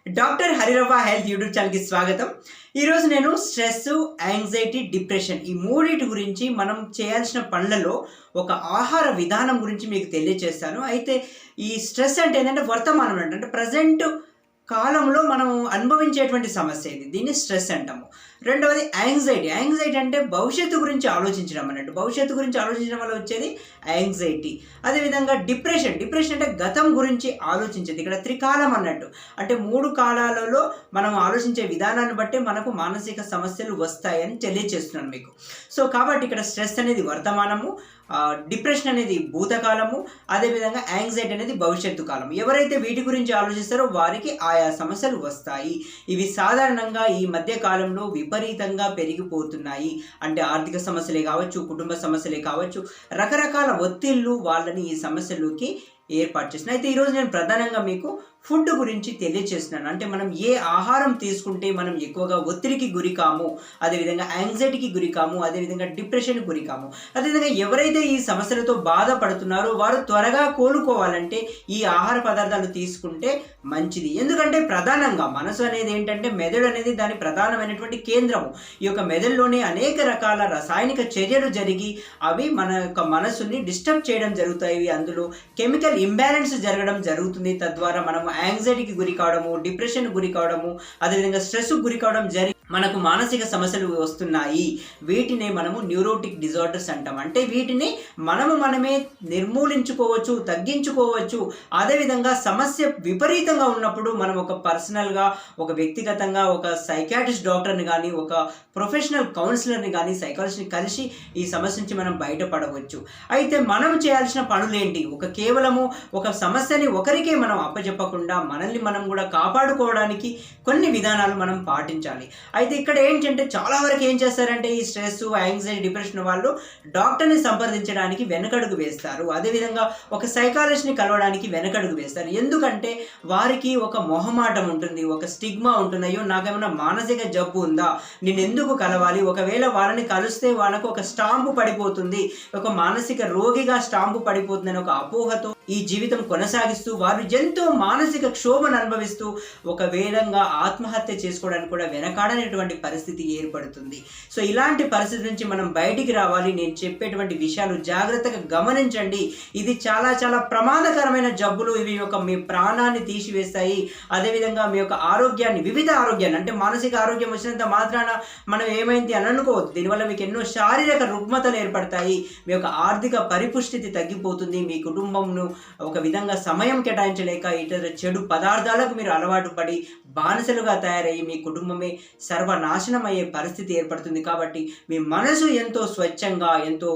Doctor హరిరవ్వ health YouTube ఛానల్కి స్వాగతం. ఈరోజు నేను స్ట్రెస్, యాంగ్జైటీ, డిప్రెషన్ ఈ మూడింటి గురించి మనం చేయాల్సిన పనులలో ఒక ఆహార విధానం గురించి మీకు తెలియజేస్తాను. అయితే ఈ స్ట్రెస్ అంటే ఏంటంటే వర్తమానం అంటే ప్రజెంట్ కాలంలో మనం అనుభవించేటువంటి సమస్య ఇది. దీన్ని స్ట్రెస్ అంటాము. రెండవది యాంగ్జైటీ. యాంగ్జైటీ అంటే భవిష్యత్తు గురించి ఆలోచించడం అన్నట్టు. భవిష్యత్తు గురించి ఆలోచించడం వల్ల వచ్చేది యాంగ్జైటీ. అదేవిధంగా డిప్రెషన్. డిప్రెషన్ అంటే గతం గురించి ఆలోచించేది. ఇక్కడ త్రికాలం అన్నట్టు. అంటే 3 కాలాలలో మనం ఆలోచించే విధానాన్ని బట్టి మనకు మానసిక సమస్యలు వస్తాయని తెలియజేస్తున్నాను మీకు. సో కాబట్టి ఇక్కడ స్ట్రెస్ అనేది వర్తమానము, డిప్రెషన్ అనేది భూతకాలము, అదేవిధంగా యాంగ్జైటీ అనేది భవిష్యత్తు కాలం. ఎవరైతే వీటి గురించి ఆలోచిస్తారో వారికి ఆయా సమస్యలు వస్తాయి. ఇవి సాధారణంగా ఈ మధ్య కాలంలో విపరీతంగా పెరిగిపోతున్నాయి. అంటే ఆర్థిక సమస్యలే కావచ్చు, కుటుంబ సమస్యలే కావచ్చు, రకరకాల ఒత్తిళ్లు వాళ్ళని ఈ సమస్యలోకి ఏర్పాటు చేస్తున్నాయి. అయితే ఈరోజు నేను ప్రధానంగా మీకు ఫుడ్ గురించి తెలియజేస్తున్నాను. అంటే మనం ఏ ఆహారం తీసుకుంటే మనం ఎక్కువగా ఒత్తిడికి గురి కాము, అదేవిధంగా యాంగ్జైటీకి గురి కాము, అదేవిధంగా డిప్రెషన్కి గురి కాము. అదేవిధంగా ఎవరైతే ఈ సమస్యలతో బాధపడుతున్నారో వారు త్వరగా కోలుకోవాలంటే ఈ ఆహార పదార్థాలు తీసుకుంటే మంచిది. ఎందుకంటే ప్రధానంగా మనసు అనేది ఏంటంటే మెదడు అనేది దాని ప్రధానమైనటువంటి కేంద్రము. ఈ యొక్క మెదడులోనే అనేక రకాల రసాయనిక చర్యలు జరిగి అవి మన యొక్క మనసుని డిస్టర్బ్ చేయడం జరుగుతాయి. అందులో కెమికల్ ఇంబ్యాలెన్స్ జరగడం జరుగుతుంది. తద్వారా మనము యాంగ్జైటీకి గురి కావడము, డిప్రెషన్ గురి కావడము, అదేవిధంగా స్ట్రెస్కు గురి కావడం మనకు మానసిక సమస్యలు వస్తున్నాయి. వీటిని మనము న్యూరోటిక్ డిజార్డర్స్ అంటాం. అంటే వీటిని మనమే నిర్మూలించుకోవచ్చు, తగ్గించుకోవచ్చు. అదేవిధంగా సమస్య విపరీతంగా ఉన్నప్పుడు మనం ఒక పర్సనల్గా, ఒక వ్యక్తిగతంగా ఒక సైకాట్రిస్ట్ డాక్టర్ని కానీ, ఒక ప్రొఫెషనల్ కౌన్సిలర్ని కానీ, సైకాలజిస్ట్ని కలిసి ఈ సమస్య నుంచి మనం బయటపడవచ్చు. అయితే మనం చేయాల్సిన పనులేంటి? కేవలము ఒక సమస్యని ఒకరికే మనం అప్పచెప్పకుండా మనల్ని మనం కూడా కాపాడుకోవడానికి కొన్ని విధానాలు మనం పాటించాలి. అయితే ఇక్కడ ఏంటంటే చాలా వరకు ఏం చేస్తారంటే ఈ స్ట్రెస్, యాంగ్జైటీ, డిప్రెషన్ వాళ్ళు డాక్టర్ని సంప్రదించడానికి వెనకడుగు వేస్తారు. అదేవిధంగా ఒక సైకాలజిస్ట్ని కలవడానికి వెనకడుగు వేస్తారు. ఎందుకంటే వారికి ఒక మొహమాటం ఉంటుంది, ఒక స్టిగ్మా ఉంటుంది. అయ్యో నాకేమైనా మానసిక జబ్బు ఉందా, నేను ఎందుకు కలవాలి? ఒకవేళ వాళ్ళని కలిస్తే వాళ్ళకు ఒక స్టాంపు పడిపోతుంది, ఒక మానసిక రోగిగా స్టాంపు పడిపోతుంది అని ఒక అపోహతో ఈ జీవితం కొనసాగిస్తూ వారు ఎంతో మానసిక క్షోభను అనుభవిస్తూ ఒక వేళంగా ఆత్మహత్య చేసుకోవడానికి కూడా వెనకాడనేటువంటి పరిస్థితి ఏర్పడుతుంది. సో ఇలాంటి పరిస్థితి నుంచి మనం బయటికి రావాలి. నేను చెప్పేటువంటి విషయాలు జాగ్రత్తగా గమనించండి. ఇది చాలా చాలా ప్రమాదకరమైన జబ్బులు. ఇవి మీ ప్రాణాన్ని తీసివేస్తాయి. అదేవిధంగా మీ యొక్క ఆరోగ్యాన్ని, వివిధ ఆరోగ్యాన్ని, అంటే మానసిక ఆరోగ్యం వచ్చినంత మాత్రాన మనం ఏమైంది అని అనుకోవద్దు. దీనివల్ల మీకు ఎన్నో శారీరక రుగ్మతలు ఏర్పడతాయి. మీ యొక్క ఆర్థిక పరిపుష్టితి తగ్గిపోతుంది. మీ కుటుంబంను ఒక విధంగా సమయం కేటాయించలేక ఇతర చెడు పదార్థాలకు మీరు అలవాటు పడి బానిసలుగా తయారయ్యి మీ కుటుంబమే సర్వనాశనం అయ్యే పరిస్థితి ఏర్పడుతుంది. కాబట్టి మీ మనసు ఎంతో స్వచ్ఛంగా, ఎంతో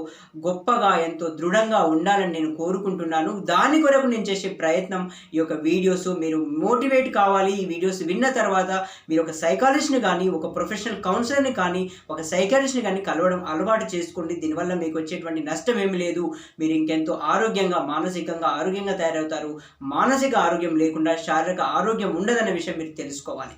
గొప్పగా, ఎంతో దృఢంగా ఉండాలని నేను కోరుకుంటున్నాను. దాని కొరకు నేను చేసే ప్రయత్నం ఈ యొక్క వీడియోస్. మీరు మోటివేట్ కావాలి. ఈ వీడియోస్ విన్న తర్వాత మీరు ఒక సైకాలజిస్ట్ని కానీ, ఒక ప్రొఫెషనల్ కౌన్సిలర్ని కానీ, ఒక సైకాలజిస్ట్ని కానీ కలవడం అలవాటు చేసుకోండి. దీనివల్ల మీకు వచ్చేటువంటి నష్టం ఏమి లేదు. మీరు ఇంకెంతో ఆరోగ్యంగా, మానసికంగా ఆరోగ్యంగా తయారవుతారు. మానసిక ఆరోగ్యం లేకుండా శారీరక ఆరోగ్యం ఉండదనే విషయం మీరు తెలుసుకోవాలి.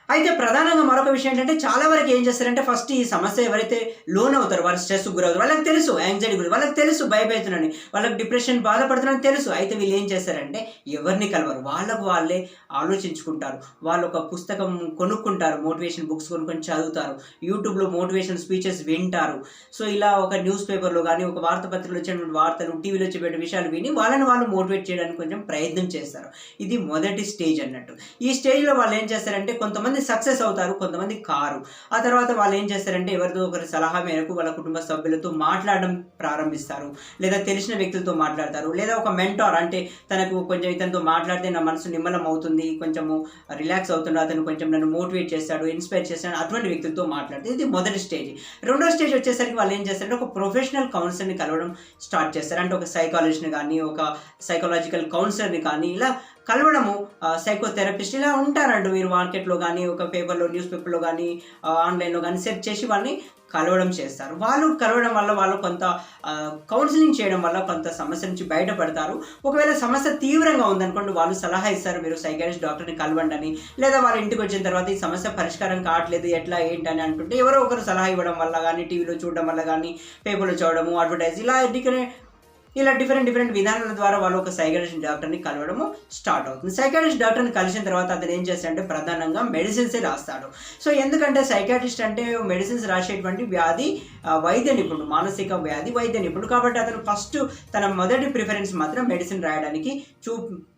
అయితే ప్రధానంగా మరొక విషయం ఏంటంటే చాలా వరకు ఏం చేస్తారంటే ఫస్ట్ ఈ సమస్య ఎవరైతే లోన్ అవుతారో, వాళ్ళు స్ట్రెస్ గురవుతారు, వాళ్ళకి తెలుసు యాంగ్జైటీ గురించి, వాళ్ళకి తెలుసు భయపడుతున్నారని, వాళ్ళకి డిప్రెషన్ బాధపడుతున్నారని తెలుసు. అయితే వీళ్ళు ఏం చేస్తారంటే ఎవరిని కలవరు, వాళ్ళకు వాళ్ళే ఆలోచించుకుంటారు. వాళ్ళు ఒక పుస్తకం కొనుక్కుంటారు, మోటివేషన్ బుక్స్ కొనుక్కొని చదువుతారు, యూట్యూబ్లో మోటివేషన్ స్పీచెస్ వింటారు. సో ఇలా ఒక న్యూస్ పేపర్లో కానీ, ఒక వార్తాపత్రికలో వచ్చేటువంటి వార్తలు, టీవీలో వచ్చే విషయాలు విని వాళ్ళని వాళ్ళు మోటివేట్ చేయడానికి కొంచెం ప్రయత్నం చేస్తారు. ఇది మొదటి స్టేజ్ అన్నట్టు. ఈ స్టేజ్లో వాళ్ళు ఏం చేస్తారంటే కొంతమంది సక్సెస్ అవుతారు, కొంతమంది కారు. ఆ తర్వాత వాళ్ళు ఏం చేస్తారంటే ఎవరితో ఒకరి సలహా మేరకు వాళ్ళ కుటుంబ సభ్యులతో మాట్లాడడం ప్రారంభిస్తారు, లేదా తెలిసిన వ్యక్తులతో మాట్లాడతారు, లేదా ఒక మెంటార్, అంటే తనకు కొంచెం ఇతనితో మాట్లాడితే నా మనసు నిమ్మలం అవుతుంది, కొంచెము రిలాక్స్ అవుతుంది, అతను కొంచెం నన్ను మోటివేట్ చేస్తాడు, ఇన్స్పైర్ చేస్తాడు, అటువంటి వ్యక్తులతో మాట్లాడితే ఇది మొదటి స్టేజ్. రెండో స్టేజ్ వచ్చేసరికి వాళ్ళు ఏం చేస్తారంటే ఒక ప్రొఫెషనల్ కౌన్సిలర్ని కలవడం స్టార్ట్ చేస్తారు. అంటే ఒక సైకాలజిస్ట్ని కానీ, ఒక సైకలాజికల్ కౌన్సిలర్ని కానీ ఇలా కలవడము. సైకోథెరపిస్ట్ ఇలా ఉంటారంటూ మీరు మార్కెట్లో కానీ, ఒక పేపర్లో, న్యూస్ పేపర్లో కానీ, ఆన్లైన్లో కానీ సెర్చ్ చేసి వాళ్ళని కలవడం చేస్తారు. వాళ్ళు కలవడం వల్ల వాళ్ళు కొంత కౌన్సిలింగ్ చేయడం వల్ల కొంత సమస్య నుంచి బయటపడతారు. ఒకవేళ సమస్య తీవ్రంగా ఉందనుకోండి, వాళ్ళు సలహా ఇస్తారు, మీరు సైకాట్రిస్ట్ డాక్టర్ని కలవండి అని. లేదా వాళ్ళ ఇంటికి వచ్చిన తర్వాత ఈ సమస్య పరిష్కారం కావట్లేదు, ఎట్లా ఏంటని అంటుంటే ఎవరో ఒకరు సలహా ఇవ్వడం వల్ల కానీ, టీవీలో చూడడం వల్ల కానీ, పేపర్లో చదవడము, అడ్వర్టైజ్ ఇలా ఇలా డిఫరెంట్ విధానాల ద్వారా వాళ్ళు ఒక సైకాట్రిస్ట్ డాక్టర్ని కలవడము స్టార్ట్ అవుతుంది. సైకాట్రిస్ట్ డాక్టర్ని కలిసిన తర్వాత అతను ఏం చేస్తాడంటే ప్రధానంగా మెడిసిన్సే రాస్తాడు. సో ఎందుకంటే సైకాట్రిస్ట్ అంటే మెడిసిన్స్ రాసేటువంటి వైద్య నిపుణుడు, మానసిక వ్యాధి వైద్య నిపుణుడు. కాబట్టి అతను ఫస్ట్ తన మొదటి ప్రిఫరెన్స్ మాత్రం మెడిసిన్ రాయడానికి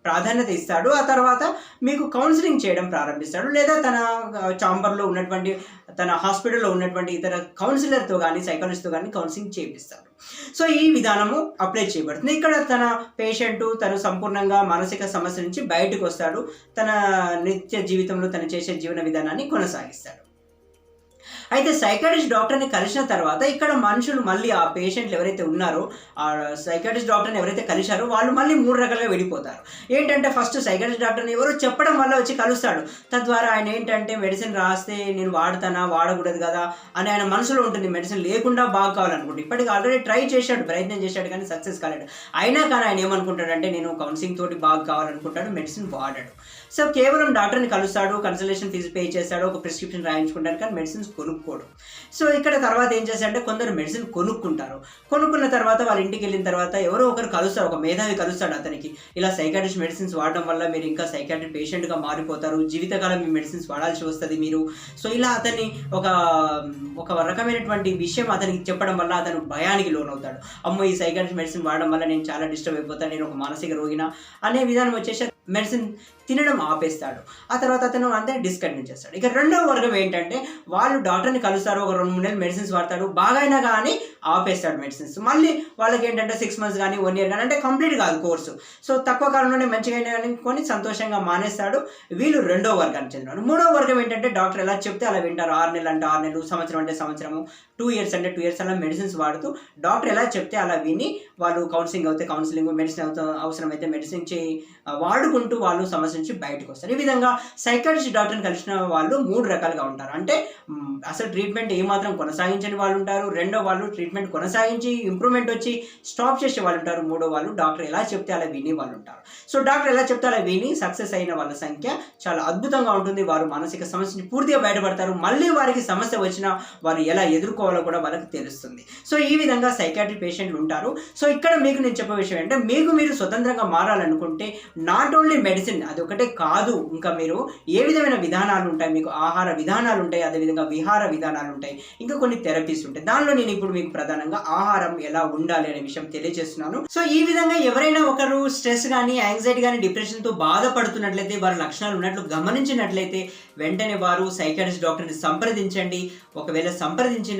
ప్రాధాన్యత ఇస్తాడు. ఆ తర్వాత మీకు కౌన్సిలింగ్ చేయడం ప్రారంభిస్తాడు, లేదా తన ఛాంబర్లో ఉన్నటువంటి తన హాస్పిటల్లో ఉన్నటువంటి ఇతర కౌన్సిలర్తో కానీ సైకాలజిస్ట్తో కానీ కౌన్సిలింగ్ చేపిస్తాడు. సో ఈ విధానము అప్లై చేయబడుతుంది. ఇక్కడ తన పేషెంట్ తను సంపూర్ణంగా మానసిక సమస్య నుంచి బయటకు వస్తాడు, తన నిత్య జీవితంలో తను చేసే జీవన విధానాన్ని కొనసాగిస్తాడు. అయితే సైకాట్రిస్ట్ డాక్టర్ని కలిసిన తర్వాత ఇక్కడ మనుషులు మళ్ళీ ఆ పేషెంట్లు ఎవరైతే ఉన్నారో ఆ సైకాట్రిస్ట్ డాక్టర్ని ఎవరైతే కలిశారో వాళ్ళు మళ్ళీ 3 రకాలుగా విడిపోతారు. ఏంటంటే ఫస్ట్ సైకాట్రిస్ట్ డాక్టర్ని ఎవరో చెప్పడం వల్ల వచ్చి కలుస్తాడు. తద్వారా ఆయన ఏంటంటే మెడిసిన్ రాస్తే నేను వాడతానా వాడకూడదు కదా అని ఆయన మనసులో ఉంటుంది. మెడిసిన్ లేకుండా బాగా కావాలనుకుంటే ఇప్పటికి ఆల్రెడీ ప్రయత్నం చేశాడు కానీ సక్సెస్ కాలేడు. అయినా కానీ ఆయన ఏమనుకుంటాడంటే నేను కౌన్సిలింగ్ తోటి బాగా కావాలనుకుంటాడు, మెడిసిన్ వాడాడు. సో కేవలం డాక్టర్ని కలుస్తాడు, కన్సల్టేషన్ ఫీజు పే చేస్తాడు, ఒక ప్రిస్క్రిప్షన్ రాయించుకుంటాడు, కానీ మెడిసిన్స్ కొనుక్కోడు. సో ఇక్కడ తర్వాత ఏం చేశాడంటే కొందరు మెడిసిన్ కొనుక్కున్న తర్వాత వాళ్ళ ఇంటికి వెళ్ళిన తర్వాత ఎవరో ఒకరు కలుస్తారు, ఒక మేధావి కలుస్తాడు అతనికి. ఇలా సైకాట్రిస్ట్ మెడిసిన్స్ వాడడం వల్ల మీరు ఇంకా సైకాట్రిక్ పేషెంట్గా మారిపోతారు, జీవితకాలం మీ మెడిసిన్స్ వాడాల్సి వస్తుంది మీరు. సో ఇలా అతన్ని ఒక రకమైనటువంటి విషయం అతనికి చెప్పడం వల్ల అతను భయానికి లోనవుతాడు. అమ్మో ఈ సైకాట్రిస్ట్ మెడిసిన్ వాడడం వల్ల నేను చాలా డిస్టర్బ్ అయిపోతాను, నేను ఒక మానసిక రోగినా అనే విధానం వచ్చేసి మెడిసిన్ తినడం ఆపేస్తాడు. ఆ తర్వాత అతను అంతే డిస్కంటిన్యూ చేస్తాడు. ఇక రెండవ వర్గం ఏంటంటే వాళ్ళు డాక్టర్ని కలుస్తారు, ఒక 2-3 నెలలు మెడిసిన్స్ వాడతాడు, బాగా అయినా కానీ ఆపేస్తాడు మెడిసిన్స్. మళ్ళీ వాళ్ళకి ఏంటంటే 6 months కానీ 1 year కానీ అంటే కంప్లీట్ కాదు కోర్సు. సో తక్కువ కాలంలోనే మంచిగా అయినా కొని సంతోషంగా మానేస్తాడు. వీళ్ళు రెండో వర్గానికి చెందినారు. మూడో వర్గం ఏంటంటే డాక్టర్ ఎలా చెప్తే అలా వింటారు. 6 నెలలు అంటే 6 నెలలు, సంవత్సరం అంటే సంవత్సరము, 2 years అంటే 2 years అలా మెడిసిన్స్ వాడుతూ డాక్టర్ ఎలా చెప్తే అలా విని వాళ్ళు కౌన్సిలింగ్ అవుతే కౌన్సిలింగ్, మెడిసిన్ అవసరమైతే మెడిసిన్ వాడుకుంటూ వాళ్ళు సమస్య నుంచి బయటకు వస్తారు. ఈ విధంగా సైకాట్రిస్ట్ డాక్టర్ని కలిసిన వాళ్ళు 3 రకాలుగా ఉంటారు. అంటే అసలు ట్రీట్మెంట్ ఏమాత్రం కొనసాగించని వాళ్ళు ఉంటారు, రెండో వాళ్ళు ట్రీట్మెంట్ కొనసాగించి ఇంప్రూవ్మెంట్ వచ్చి స్టాప్ చేసే వాళ్ళు ఉంటారు, మూడో వాళ్ళు డాక్టర్ ఎలా చెప్తే అలా విని వాళ్ళు ఉంటారు. సో డాక్టర్ ఎలా చెప్తే అలా విని సక్సెస్ అయిన వాళ్ళ సంఖ్య చాలా అద్భుతంగా ఉంటుంది. వారు మానసిక సమస్య నుంచి పూర్తిగా బయటపడతారు. మళ్ళీ వారికి సమస్య వచ్చినా వారు ఎలా ఎదుర్కోవాలో కూడా వాళ్ళకి తెలుస్తుంది. సో ఈ విధంగా సైకాట్రిక్ పేషెంట్లు ఉంటారు. సో ఇక్కడ మీకు నేను చెప్పే విషయం ఏంటంటే మీరు స్వతంత్రంగా మారాలనుకుంటే నాట్ ఓన్లీ మెడిసిన్ అది ఒకటే కాదు, ఇంకా మీరు ఏ విధమైన విధానాలు ఉంటాయి, మీకు ఆహార విధానాలు ఉంటాయి, అదేవిధంగా విహార విధానాలు ఉంటాయి, ఇంకా కొన్ని థెరపీస్ ఉంటాయి. దానిలో నేను ఇప్పుడు మీకు ప్రధానంగా ఆహారం ఎలా ఉండాలి అనే విషయం తెలియజేస్తున్నాను. సో ఈ విధంగా ఎవరైనా ఒకరు స్ట్రెస్ కానీ యాంగ్జైటీ కానీ డిప్రెషన్తో బాధపడుతున్నట్లయితే, వారి లక్షణాలు ఉన్నట్లు గమనించినట్లయితే వెంటనే వారు సైకాట్రిస్ట్ డాక్టర్ని సంప్రదించండి. ఒకవేళ సంప్రదించి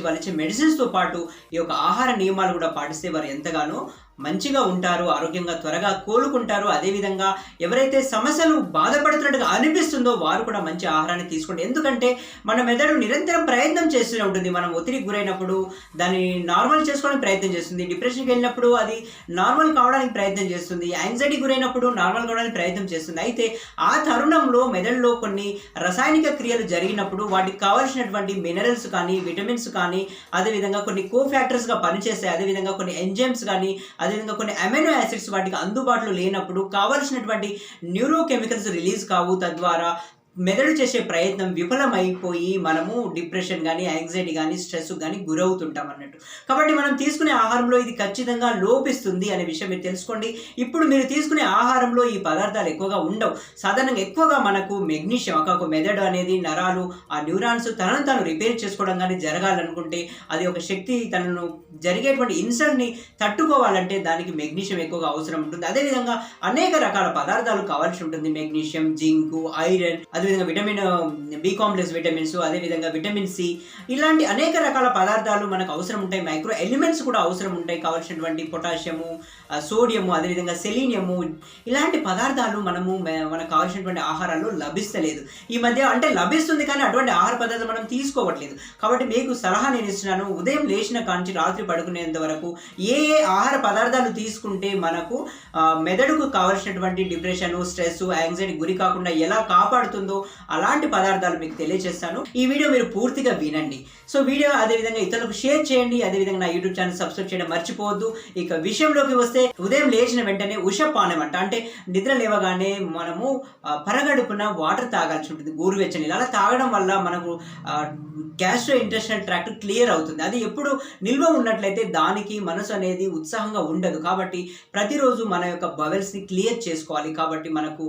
వాళ్ళు ఇచ్చే మెడిసిన్స్తో పాటు ఈ యొక్క ఆహార నియమాలు కూడా పాటిస్తే వారు ఎంతగానో మంచిగా ఉంటారు, ఆరోగ్యంగా త్వరగా కోలుకుంటారు. అదేవిధంగా ఎవరైతే సమస్యలు బాధపడుతున్నట్టుగా అనిపిస్తుందో వారు కూడా మంచి ఆహారాన్ని తీసుకోండి. ఎందుకంటే మన మెదడు నిరంతరం ప్రయత్నం చేస్తూనే ఉంటుంది. మనం ఒత్తిడికి గురైనప్పుడు దాన్ని నార్మల్ చేసుకోవడానికి ప్రయత్నం చేస్తుంది, డిప్రెషన్కి వెళ్ళినప్పుడు అది నార్మల్ కావడానికి ప్రయత్నం చేస్తుంది, యాంగ్జైటీ గురైనప్పుడు నార్మల్ కావడానికి ప్రయత్నం చేస్తుంది. అయితే ఆ తరుణంలో మెదడులో కొన్ని రసాయనిక క్రియలు జరిగినప్పుడు వాటికి కావాల్సినటువంటి మినరల్స్ కానీ విటమిన్స్ కానీ అదేవిధంగా కొన్ని కోఫ్యాక్టర్స్గా పనిచేస్తాయి, అదేవిధంగా కొన్ని ఎంజైమ్స్ కానీ అదేవిధంగా కొన్ని అమైనో యాసిడ్స్ వాటికి అందుబాటులో లేనప్పుడు కావాల్సినటువంటి న్యూరో కెమికల్స్ రిలీజ్ కావు. తద్వారా మెదడు చేసే ప్రయత్నం విఫలమైపోయి మనము డిప్రెషన్ కానీ యాంగ్జైటీ కానీ స్ట్రెస్ కానీ గురవుతుంటాం అన్నట్టు. కాబట్టి మనం తీసుకునే ఆహారంలో ఇది ఖచ్చితంగా లోపిస్తుంది అనే విషయం మీరు తెలుసుకోండి. ఇప్పుడు మీరు తీసుకునే ఆహారంలో ఈ పదార్థాలు ఎక్కువగా ఉండవు. సాధారణంగా ఎక్కువగా మనకు మెగ్నీషియం, ఒక మెదడు అనేది నరాలు ఆ న్యూరాన్స్ తనను తాను రిపేర్ చేసుకోవడం కానీ జరగాలనుకుంటే, అది ఒక శక్తి తనను జరిగేటువంటి ఇన్సల్ట్ని తట్టుకోవాలంటే దానికి మెగ్నీషియం ఎక్కువగా అవసరం ఉంటుంది. అదేవిధంగా అనేక రకాల పదార్థాలు కావాల్సి ఉంటుంది. మెగ్నీషియం, జింక్, ఐరన్, అదేవిధంగా విటమిన్ బి కాంప్లెక్స్ విటమిన్స్, అదేవిధంగా విటమిన్ సి, ఇలాంటి అనేక రకాల పదార్థాలు మనకు అవసరం ఉంటాయి. మైక్రో ఎలిమెంట్స్ కూడా అవసరం ఉంటాయి, కావాల్సినటువంటి పొటాషియము, సోడియము, అదేవిధంగా సెలీనియము, ఇలాంటి పదార్థాలు మనకు కావాల్సినటువంటి ఆహారాల్లో లభిస్తలేదు ఈ మధ్య. అంటే లభిస్తుంది కానీ అటువంటి ఆహార పదార్థాలు మనం తీసుకోవట్లేదు. కాబట్టి మీకు సలహా నేను ఇస్తున్నాను, ఉదయం లేచిన కాంచి రాత్రి పడుకునేంత వరకు ఏ ఆహార పదార్థాలు తీసుకుంటే మనకు మెదడుకు కావాల్సినటువంటి డిప్రెషన్, స్ట్రెస్, యాంగ్జైటీ గురి కాకుండా ఎలా కాపాడుతుందో ఉంటుందో అలాంటి పదార్థాలు మీకు తెలియజేస్తాను. ఈ వీడియో మీరు పూర్తిగా వినండి. సో వీడియో అదేవిధంగా ఇతరులకు షేర్ చేయండి. అదేవిధంగా నా యూట్యూబ్ ఛానల్ సబ్స్క్రైబ్ చేయడం మర్చిపోవద్దు. ఇక విషయంలోకి వస్తే ఉదయం లేచిన వెంటనే ఉషపానం అంటే నిద్ర లేవగానే మనము పరగడుపున వాటర్ తాగాల్సి ఉంటుంది, గోరువెచ్చని నీళ్ళు. అలా తాగడం వల్ల మనకు గ్యాస్ట్రో ఇంటెస్టైనల్ ట్రాక్ట్ క్లియర్ అవుతుంది. అది ఎప్పుడు నిల్వ ఉన్నట్లయితే దానికి మనసు అనేది ఉత్సాహంగా ఉండదు. కాబట్టి ప్రతిరోజు మన యొక్క బవెల్స్ని క్లియర్ చేసుకోవాలి. కాబట్టి మనకు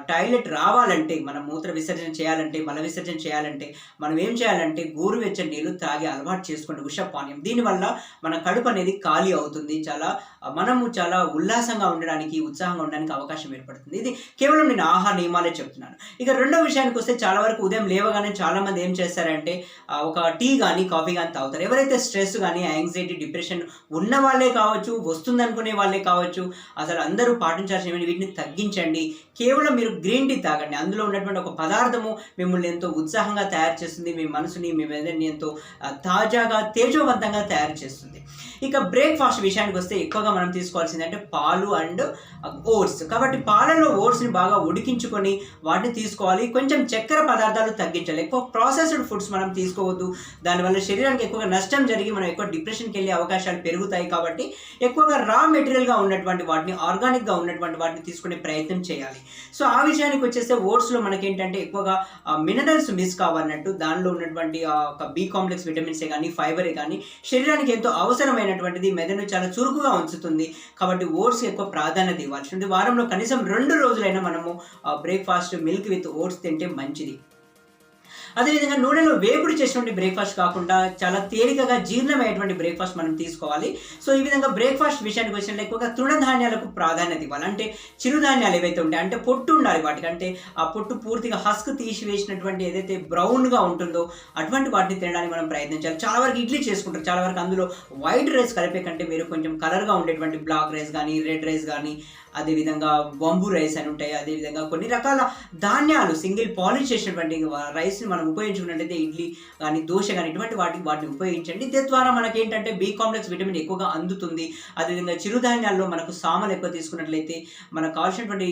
టాయిలెట్ రావాలంటే, మనం మూత్ర విసర్జన చేయాలంటే, మల విసర్జన చేయాలంటే మనం ఏం చేయాలంటే గోరువెచ్చని నీళ్ళు తాగి అలవాటు చేసుకోండి, ఉషపానీయం. దీనివల్ల మన కడుపు అనేది ఖాళీ అవుతుంది. మనము చాలా ఉల్లాసంగా ఉండడానికి, ఉత్సాహంగా ఉండడానికి అవకాశం ఏర్పడుతుంది. ఇది కేవలం నేను ఆహార నియమాలే చెప్తున్నాను. ఇక రెండో విషయానికి వస్తే చాలా వరకు ఉదయం లేవగానే చాలా మంది ఏం చేస్తారంటే ఒక టీ కానీ కాఫీ కానీ తాగుతారు. ఎవరైతే స్ట్రెస్ కానీ యాంగ్జైటీ డిప్రెషన్ ఉన్న వాళ్ళే కావచ్చు, వస్తుందనుకునే వాళ్ళే కావచ్చు, అసలు అందరూ పాటించాల్సిన వీటిని తగ్గించండి. కేవలం మీరు గ్రీన్ టీ తాగండి. అందులో ఉన్నటువంటి ఒక పదార్థము మిమ్మల్ని ఎంతో ఉత్సాహంగా తయారు చేస్తుంది, మీ మనసుని, మీ మెదడుని ఎంతో తాజాగా, తేజోవంతంగా తయారు చేస్తుంది. ఇక బ్రేక్ఫాస్ట్ విషయానికి వస్తే ఎక్కువగా మనం తీసుకోవాల్సింది అంటే పాలు అండ్ ఓట్స్. కాబట్టి పాలలో ఓట్స్ని బాగా ఉడికించుకొని వాటిని తీసుకోవాలి. కొంచెం చక్కెర పదార్థాలు తగ్గించాలి. ఎక్కువ ప్రాసెస్డ్ ఫుడ్స్ మనం తీసుకోవద్దు. దానివల్ల శరీరానికి ఎక్కువగా నష్టం జరిగి మనం ఎక్కువ డిప్రెషన్కి వెళ్ళే అవకాశాలు పెరుగుతాయి. కాబట్టి ఎక్కువగా రా మెటీరియల్గా ఉన్నటువంటి వాటిని, ఆర్గానిక్గా ఉన్నటువంటి వాటిని తీసుకునే ప్రయత్నం చేయాలి. సో ఆ విషయానికి వచ్చేస్తే ఓట్స్లో మనకేంటంటే ఎక్కువగా మినరల్స్ మిస్ కావాలన్నట్టు దానిలో ఉన్నటువంటి ఒక బి కాంప్లెక్స్ విటమిన్సే కానీ, ఫైబరే కానీ శరీరానికి ఎంతో అవసరమైనటువంటిది, మెదడును చాలా చురుకుగా ఉంచుతుంది. కాబట్టి ఓట్స్ ఎక్కువ ప్రాధాన్యత ఇవ్వాల్సి ఉంటుంది. వారంలో కనీసం 2 రోజులైనా మనము బ్రేక్ఫాస్ట్ మిల్క్ విత్ ఓట్స్ తింటే మంచిది. అదేవిధంగా నూనెలో వేపుడు చేసినటువంటి బ్రేక్ఫాస్ట్ కాకుండా చాలా తేలికగా జీర్ణమయ్యేటువంటి బ్రేక్ఫాస్ట్ మనం తీసుకోవాలి. సో ఈ విధంగా బ్రేక్ఫాస్ట్ విషయానికి వచ్చినట్టు ఎక్కువగా తృణధాన్యాలకు ప్రాధాన్యత ఇవ్వాలి. అంటే చిరుధాన్యాలు ఏవైతే ఉంటాయి, అంటే పొట్టు ఉండాలి వాటికి. అంటే ఆ పొట్టు పూర్తిగా హస్క్ తీసివేసినటువంటి ఏదైతే బ్రౌన్గా ఉంటుందో అటువంటి వాటిని తినడానికి మనం ప్రయత్నించాలి. చాలా వరకు ఇడ్లీ చేసుకుంటారు. చాలా వరకు అందులో వైట్ రైస్ కలిపే కంటే మీరు కొంచెం కలర్గా ఉండేటువంటి బ్లాక్ రైస్ కానీ, రెడ్ రైస్ కానీ, అదేవిధంగా బంబు రైస్ అని ఉంటాయి. అదేవిధంగా కొన్ని రకాల ధాన్యాలు సింగిల్ పాలిష్ చేసినటువంటి రైస్ని మనం ఉపయోగించుకున్నట్లయితే ఇడ్లీ కానీ, దోశ కానీ ఇటువంటి వాటిని ఉపయోగించండి. తద్వారా మనకి ఏంటంటే బి కాంప్లెక్స్ విటమిన్ ఎక్కువగా అందుతుంది. అదేవిధంగా చిరుధాన్యాల్లో మనకు సామలు ఎక్కువ తీసుకున్నట్లయితే మనకు కావాల్సినటువంటి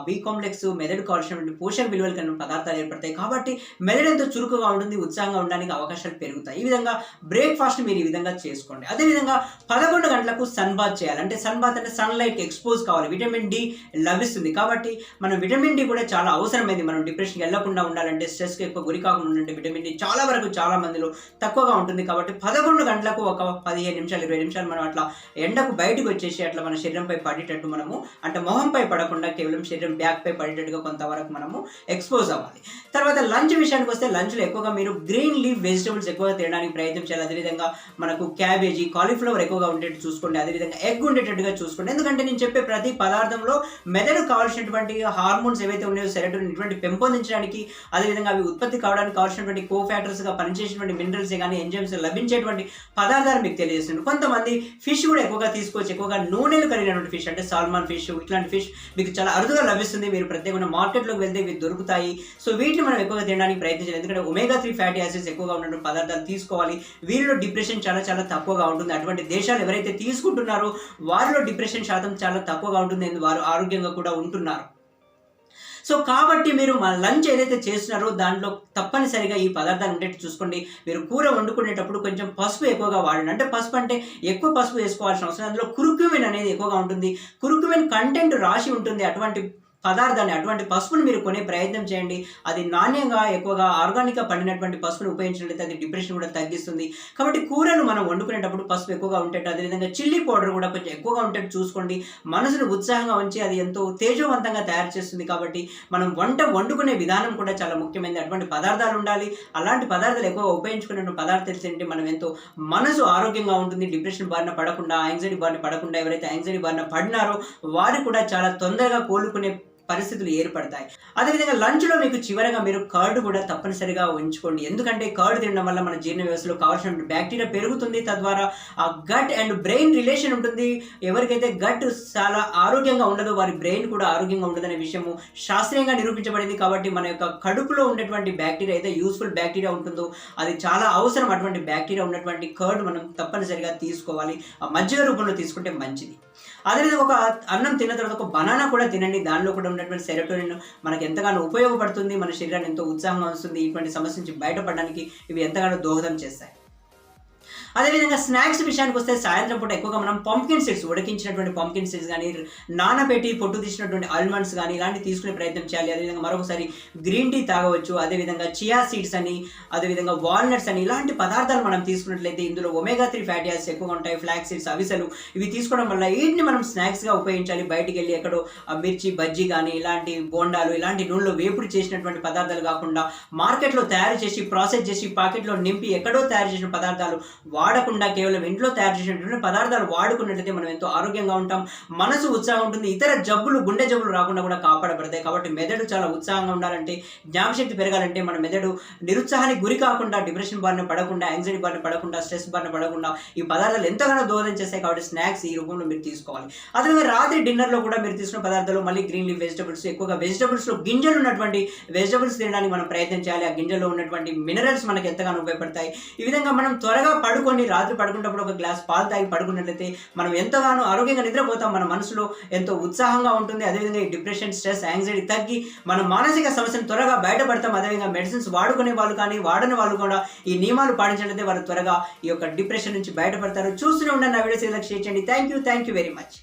బి కాంప్లెక్స్, మెదడు కావాల్సినటువంటి పోషక విలువలు కలిగిన పదార్థాలు ఏర్పడతాయి. కాబట్టి మెదడు ఎంతో చురుకుగా ఉంటుంది, ఉత్సాహంగా ఉండడానికి అవకాశాలు పెరుగుతాయి. ఈ విధంగా బ్రేక్ఫాస్ట్ మీరు ఈ విధంగా చేసుకోండి. అదేవిధంగా 11 గంటలకు సన్ బాత్ చేయాలి. అంటే సన్ బాత్ అంటే సన్లైట్ ఎక్స్పోజ్ కావాలి. విటమిన్ డి లభిస్తుంది. కాబట్టి మనం విటమిన్ డి కూడా చాలా అవసరమైంది. మనం డిప్రెషన్కి వెళ్లకుండా ఉండాలంటే, స్ట్రెస్కి ఎక్కువ గురి కాకుండా ఉండాలంటే విటమిన్ డి చాలా వరకు చాలా మందిలో తక్కువగా ఉంటుంది. కాబట్టి 11 గంటలకు ఒక 15 నిమిషాలు 20 నిమిషాలు మనం అట్లా ఎండకు బయటకు వచ్చేసి అట్లా మన శరీరంపై పడేటట్టు మనము, అంటే మొహంపై పడకుండా కేవలం శరీరం బ్యాక్ పై పడేటట్టుగా కొంతవరకు మనము ఎక్స్పోజ్ అవ్వాలి. తర్వాత లంచ్ విషయానికి వస్తే లంచ్లో ఎక్కువగా మీరు గ్రీన్ లీఫ్ వెజిటబుల్స్ ఎక్కువగా తినడానికి ప్రయత్నం చేయాలి. అదేవిధంగా మనకు క్యాబేజీ, కాలీఫ్లవర్ ఎక్కువగా ఉండేట్టు చూసుకోండి. అదేవిధంగా ఎగ్ ఉండేటట్టుగా చూసుకోండి. ఎందుకంటే నేను చెప్పే ప్రతి పదార్థంలో మెదడు కావాల్సినటువంటి హార్మోన్స్ ఏవైతే ఉన్నాయో సెరోటోనిన్ ఇటువంటి పెంపొందించడానికి, అదేవిధంగా అవి ఉత్పత్తి కావడానికి కావాల్సినటువంటి కోఫాక్టర్స్గా పనిచేసినటువంటి మినరల్స్ కానీ, ఎంజైమ్స్ లభించేటువంటి పదార్థాలు మీకు తెలియజేస్తుంది. కొంతమంది ఫిష్ కూడా ఎక్కువగా తీసుకోవచ్చు. ఎక్కువగా నూనెలు కలిగినటువంటి ఫిష్ అంటే సాల్మన్ ఫిష్, ఇట్లాంటి ఫిష్ మీకు చాలా అరుదుగా లభిస్తుంది. మీరు ప్రత్యేకంగా మార్కెట్లోకి వెళ్తే ఇవి దొరుకుతాయి. సో వీటిని మనం ఎక్కువగా తినడానికి ప్రయత్నించాలి. ఎందుకంటే ఒమేగా 3 ఫ్యాటీ యాసిడ్స్ ఎక్కువగా ఉన్నటువంటి పదార్థాలు తీసుకోవాలి. వీరిలో డిప్రెషన్ చాలా చాలా తక్కువగా ఉంటుంది. అటువంటి దేశాలు ఎవరైతే తీసుకుంటున్నారో వారిలో డిప్రెషన్ శాతం చాలా తక్కువగా ఉంటుంది. వారు ఆరోగ్యంగా కూడా ఉంటున్నారు. సో కాబట్టి మీరు మా లంచ్ ఏదైతే చేస్తున్నారో దాంట్లో తప్పనిసరిగా ఈ పదార్థాలు ఉండేట్టు చూసుకోండి. మీరు కూర వండుకునేటప్పుడు కొంచెం పసుపు ఎక్కువగా వాడండి. అంటే పసుపు అంటే ఎక్కువ పసుపు వేసుకోవాల్సిన అవసరం, అందులో కురుక్యుమిన్ అనేది ఎక్కువగా ఉంటుంది. కురుక్యుమిన్ కంటెంట్ రాసి ఉంటుంది. అటువంటి పదార్థాన్ని, అటువంటి పసుపుని మీరు కొనే ప్రయత్నం చేయండి. అది నాణ్యంగా ఎక్కువగా ఆర్గానిక్గా పండినటువంటి పసుపుని ఉపయోగించినట్లయితే అది డిప్రెషన్ కూడా తగ్గిస్తుంది. కాబట్టి కూరలు మనం వండుకునేటప్పుడు పసుపు ఎక్కువగా ఉండేట్టు, అదేవిధంగా చిల్లీ పౌడర్ కూడా కొంచెం ఎక్కువగా ఉండేట్టు చూసుకోండి. మనసును ఉత్సాహంగా ఉంచి అది ఎంతో తేజవంతంగా తయారు చేస్తుంది. కాబట్టి మనం వంట వండుకునే విధానం కూడా చాలా ముఖ్యమైనది. అటువంటి పదార్థాలు ఉండాలి. అలాంటి పదార్థాలు ఎక్కువగా ఉపయోగించుకునే పదార్థాలు తింటే మనం ఎంతో మనసు ఆరోగ్యంగా ఉంటుంది. డిప్రెషన్ బారిన పడకుండా, యాంగ్జైటీ బారిన పడకుండా, ఎవరైతే యాంగ్జైటీ బారిన పడినారో వారు కూడా చాలా తొందరగా కోలుకునే పరిస్థితులు ఏర్పడతాయి. అదేవిధంగా లంచ్లో మీకు చివరగా మీరు కర్డ్ కూడా తప్పనిసరిగా ఉంచుకోండి. ఎందుకంటే కర్డ్ తినడం వల్ల మన జీర్ణ వ్యవస్థలో కావాల్సిన బ్యాక్టీరియా పెరుగుతుంది. తద్వారా ఆ గట్ అండ్ బ్రెయిన్ రిలేషన్ ఉంటుంది. ఎవరికైతే గట్ చాలా ఆరోగ్యంగా ఉండదో వారి బ్రెయిన్ కూడా ఆరోగ్యంగా ఉండదనే విషయము శాస్త్రీయంగా నిరూపించబడింది. కాబట్టి మన యొక్క కడుపులో ఉన్నటువంటి బ్యాక్టీరియా అయితే యూస్ఫుల్ బ్యాక్టీరియా ఉంటుందో అది చాలా అవసరం. అటువంటి బ్యాక్టీరియా ఉన్నటువంటి కర్డ్ మనం తప్పనిసరిగా తీసుకోవాలి. మజ్జిగ రూపంలో తీసుకుంటే మంచిది. అదేవిధంగా ఒక అన్నం తిన్న తర్వాత ఒక బనానా కూడా తినండి. దానిలో కూడా ఉన్నటువంటి సెరోటోనిన్ మనకు ఎంతగానో ఉపయోగపడుతుంది. మన శరీరాన్ని ఎంతో ఉత్సాహంగా ఉంచుతుంది. ఇటువంటి సమస్య నుంచి బయటపడడానికి ఇవి ఎంతగానో దోహదం చేస్తాయి. అదేవిధంగా స్నాక్స్ విషయానికి వస్తే సాయంత్రం పూట ఎక్కువగా మనం పంకిన్ సీడ్స్, ఉడికించినటువంటి పంకిన్ సీడ్స్ కానీ, నానబెట్టి పొట్టు తీసినటువంటి ఆల్మండ్స్ కానీ ఇలాంటివి తీసుకునే ప్రయత్నం చేయాలి. అదేవిధంగా మరొకసారి గ్రీన్ టీ తాగవచ్చు. అదేవిధంగా చియా సీడ్స్ అని, అదేవిధంగా వాల్నట్స్ అని ఇలాంటి పదార్థాలు మనం తీసుకున్నట్లయితే ఇందులో ఒమేగా 3 ఫ్యాటీ యాసిడ్స్ ఎక్కువగా ఉంటాయి. ఫ్లాక్స్ సీడ్స్, అవిసెలు ఇవి తీసుకోవడం వల్ల వీటిని మనం స్నాక్స్గా ఉపయోగించాలి. బయటికి వెళ్ళి ఎక్కడో మిర్చి బజ్జీ కానీ ఇలాంటి బోండాలు ఇలాంటి నూనెలో వేపుడు చేసినటువంటి పదార్థాలు కాకుండా మార్కెట్లో తయారు చేసి ప్రాసెస్ చేసి పాకెట్లో నింపి ఎక్కడో తయారు చేసిన పదార్థాలు వాడకుండా కేవలం ఇంట్లో తయారు చేసినటువంటి పదార్థాలు వాడుకున్నట్లయితే మనం ఎంతో ఆరోగ్యంగా ఉంటాం. మనసు ఉత్సాహంగా ఉంటుంది. ఇతర జబ్బులు, గుండె జబ్బులు రాకుండా కూడా కాపాడబడతాయి. కాబట్టి మెదడు చాలా ఉత్సాహంగా ఉండాలంటే, జ్ఞాపశక్తి పెరగాలంటే మన మెదడు నిరుత్సాహానికి గురి కాకుండా, డిప్రెషన్ బారిన పడకుండా, యాంగ్జైటీ బారిన పడకుండా, స్ట్రెస్ బారిన పడకుండా ఈ పదార్థాలు ఎంతగానో దోహదం చేస్తాయి. కాబట్టి స్నాక్స్ ఈ రూపంలో మీరు తీసుకోవాలి. అదేవిధంగా రాత్రి డిన్నర్లో కూడా మీరు తీసుకున్న పదార్థాలు మళ్ళీ గ్రీన్ లీఫ్ వెజిటబుల్స్, ఎక్కువగా వెజిటబుల్స్లో గింజలు ఉన్నటువంటి వెజిటబుల్స్ తినడానికి మనం ప్రయత్నం చేయాలి. ఆ గింజల్లో ఉన్నటువంటి మినరల్స్ మనకు ఎంతగానో ఉపయోగపడతాయి. ఈ విధంగా మనం త్వరగా పడుకొని రాత్రి పడుకున్నప్పుడు ఒక గ్లాస్ పాలు తాగి పడుకున్నట్లయితే మనం ఎంతగానో ఆరోగ్యంగా నిద్రపోతాం. మన మనసులో ఎంతో ఉత్సాహంగా ఉంటుంది. అదేవిధంగా ఈ డిప్రెషన్, స్ట్రెస్, యాంగ్జైటీ తగ్గి మన మానసిక సమస్యను త్వరగా బయటపడతాం. అదేవిధంగా మెడిసిన్స్ వాడుకునే వాళ్ళు కానీ వాడని వాళ్ళు కూడా ఈ నియమాలు పాటించినట్లయితే వారు త్వరగా ఈ యొక్క డిప్రెషన్ నుంచి బయటపడతారు. చూస్తూనే ఉండండి. నా వీడియోస్ ఇలా షేర్ చేయండి. Thank you very much.